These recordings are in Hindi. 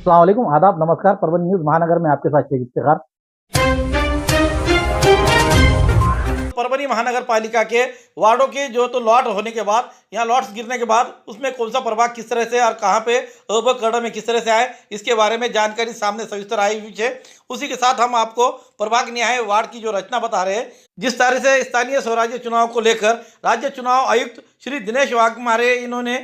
अस्सलाम वालेकुम, आदाब, नमस्कार। परभनी न्यूज़ महानगर में आपके साथ शेख इफ्तिखार। परभनी महानगर पालिका के वार्डों के जो तो लॉट होने के बाद यहाँ लॉट्स गिरने के बाद उसमें कौन सा प्रभाग किस तरह से और कहाँ पे अवकरण में किस तरह से आए, इसके बारे में जानकारी सामने सविस्तर आई हुई है। उसी के साथ हम आपको प्रभाग न्याय वार्ड की जो रचना बता रहे हैं। जिस तरह से स्थानीय स्वराज्य चुनाव को लेकर राज्य चुनाव आयुक्त श्री दिनेश वाघमारे इन्होंने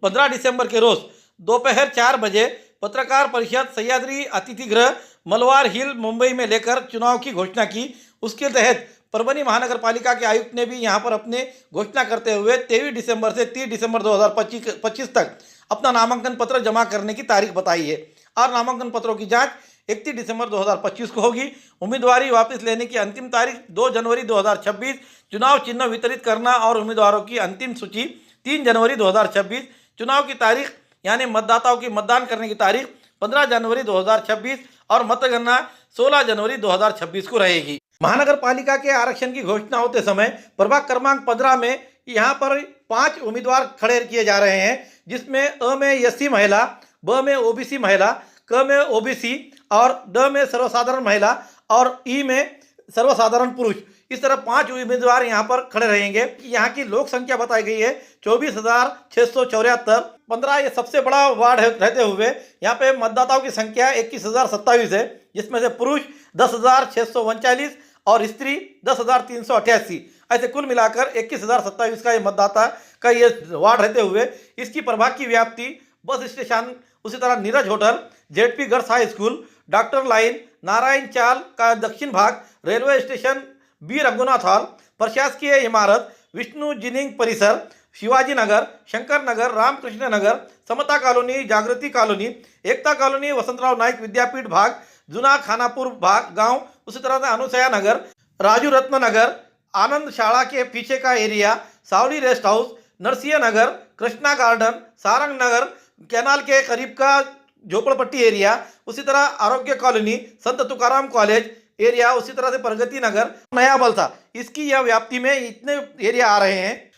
15 दिसंबर के रोज दोपहर 4 बजे पत्रकार परिषद सह्याद्री अतिथि गृह मलवार हिल मुंबई में लेकर चुनाव की घोषणा की। उसके तहत परभनी महानगर पालिका के आयुक्त ने भी यहां पर अपने घोषणा करते हुए 23 दिसंबर से 30 दिसंबर 2025 तक अपना नामांकन पत्र जमा करने की तारीख बताई है और नामांकन पत्रों की जांच 31 दिसंबर 2025 को होगी। उम्मीदवारी वापस लेने की अंतिम तारीख 2 जनवरी 2026, चुनाव चिन्ह वितरित करना और उम्मीदवारों की अंतिम सूची 3 जनवरी 2026, चुनाव की तारीख यानी मतदाताओं की मतदान करने की तारीख 15 जनवरी 2026 और मतगणना 16 जनवरी 2026 को रहेगी। महानगर पालिका के आरक्षण की घोषणा होते समय प्रभाग क्रमांक 15 में यहाँ पर 5 उम्मीदवार खड़े किए जा रहे हैं, जिसमें अ में एससी महिला, ब में ओबीसी महिला, क में ओबीसी और ड में सर्वसाधारण महिला और ई में सर्वसाधारण पुरुष। इस तरह 5 उम्मीदवार यहाँ पर खड़े रहेंगे। यहाँ की लोक संख्या बताई गई है 24,674। 15 ये सबसे बड़ा वार्ड रहते हुए यहाँ पे मतदाताओं की संख्या 21,027 है, जिसमें से पुरुष 10,639 और स्त्री 10,388। ऐसे कुल मिलाकर 21,027 का ये मतदाता का ये वार्ड रहते हुए इसकी प्रभाग की व्याप्ति बस स्टेशन, उसी तरह Neeraj hotel, ZP girls high school, doctor line, Narayan chawl का दक्षिण भाग, railway station, B Raghunath hall, प्रशासकीय इमारत, विष्णु जिनिंग परिसर, Shivaji Nagar, Shankar Nagar, Ramakrishna Nagar, Samata colony, Jagriti colony, Ekta colony, Vasantrao Naik Vidyapeeth भाग, जुना खानापुर भाग गांव, उसी तरह से अनुसया नगर, राजू रत्न नगर, आनंद शाला के पीछे का एरिया, सावली रेस्ट हाउस, नरसिंह नगर, कृष्णा गार्डन, सारंग नगर, कैनाल के करीब का झोपड़पट्टी एरिया, उसी तरह आरोग्य कॉलोनी, संत तुकाराम कॉलेज एरिया, उसी तरह से प्रगति नगर, नया बलसा, इसकी यह व्याप्ति में इतने एरिया आ रहे हैं।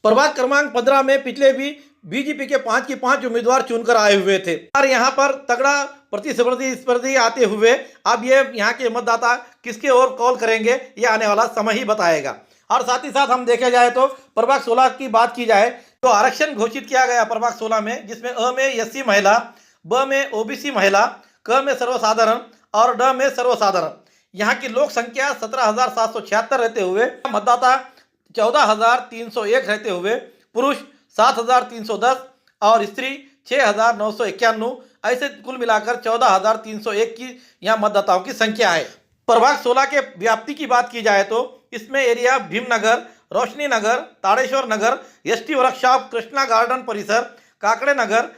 प्रभाग क्रमांक 15 में पिछले भी बीजेपी के 5 की 5 उम्मीदवार चुनकर आए हुए थे और यहाँ पर तगड़ा प्रतिस्पर्धी आते हुए अब ये यहाँ के मतदाता किसके ओर कॉल करेंगे, ये आने वाला समय ही बताएगा। और साथ ही साथ हम देखे जाए तो प्रभाग 16 की बात की जाए तो आरक्षण घोषित किया गया प्रभाग 16 में, जिसमें अ में एससी महिला, ब में ओबीसी महिला, क में सर्वसाधारण और ड में सर्वसाधारण। यहाँ की लोक संख्या 17,776 रहते हुए मतदाता 14,301 रहते हुए पुरुष 7,310 और स्त्री 6,991। ऐसे कुल मिलाकर 14,301 की यहाँ मतदाताओं की संख्या है। प्रभाग 16 के व्याप्ति की बात की जाए तो इसमें एरिया भीमनगर, रोशनी नगर, ताड़ेश्वर नगर, एसटी वर्कशॉप, कृष्णा गार्डन परिसर, काकड़े नगर,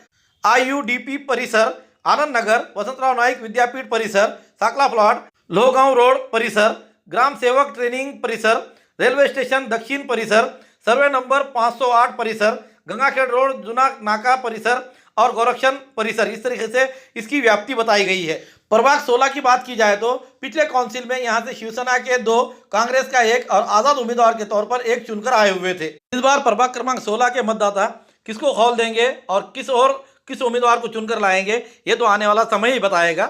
आईयूडीपी परिसर, आनंद नगर, वसंतराव नाइक विद्यापीठ परिसर, साकला प्लॉट, लोहगांव रोड परिसर, ग्राम सेवक ट्रेनिंग परिसर, रेलवे स्टेशन दक्षिण परिसर, सर्वे नंबर 508 परिसर, गंगाखेड़ रोड जुना नाका परिसर और गोरक्षण परिसर। इस तरीके से इसकी व्याप्ति बताई गई है। प्रभाग 16 की बात की जाए तो पिछले काउंसिल में यहाँ से शिवसेना के 2, कांग्रेस का 1 और आजाद उम्मीदवार के तौर पर 1 चुनकर आए हुए थे। इस बार प्रभाग क्रमांक 16 के मतदाता किसको कॉल देंगे और किस उम्मीदवार को चुनकर लाएंगे, ये तो आने वाला समय ही बताएगा।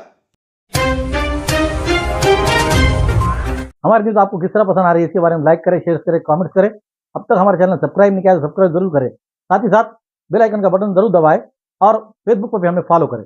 हमारी न्यूज़ आपको किस तरह पसंद आ रही है, इसके बारे में लाइक करें, शेयर करें, कमेंट्स करें। अब तक हमारे चैनल सब्सक्राइब नहीं किया तो सब्सक्राइब जरूर करें। साथ ही साथ बेल आइकन का बटन जरूर दबाएं और फेसबुक पर भी हमें फॉलो करें।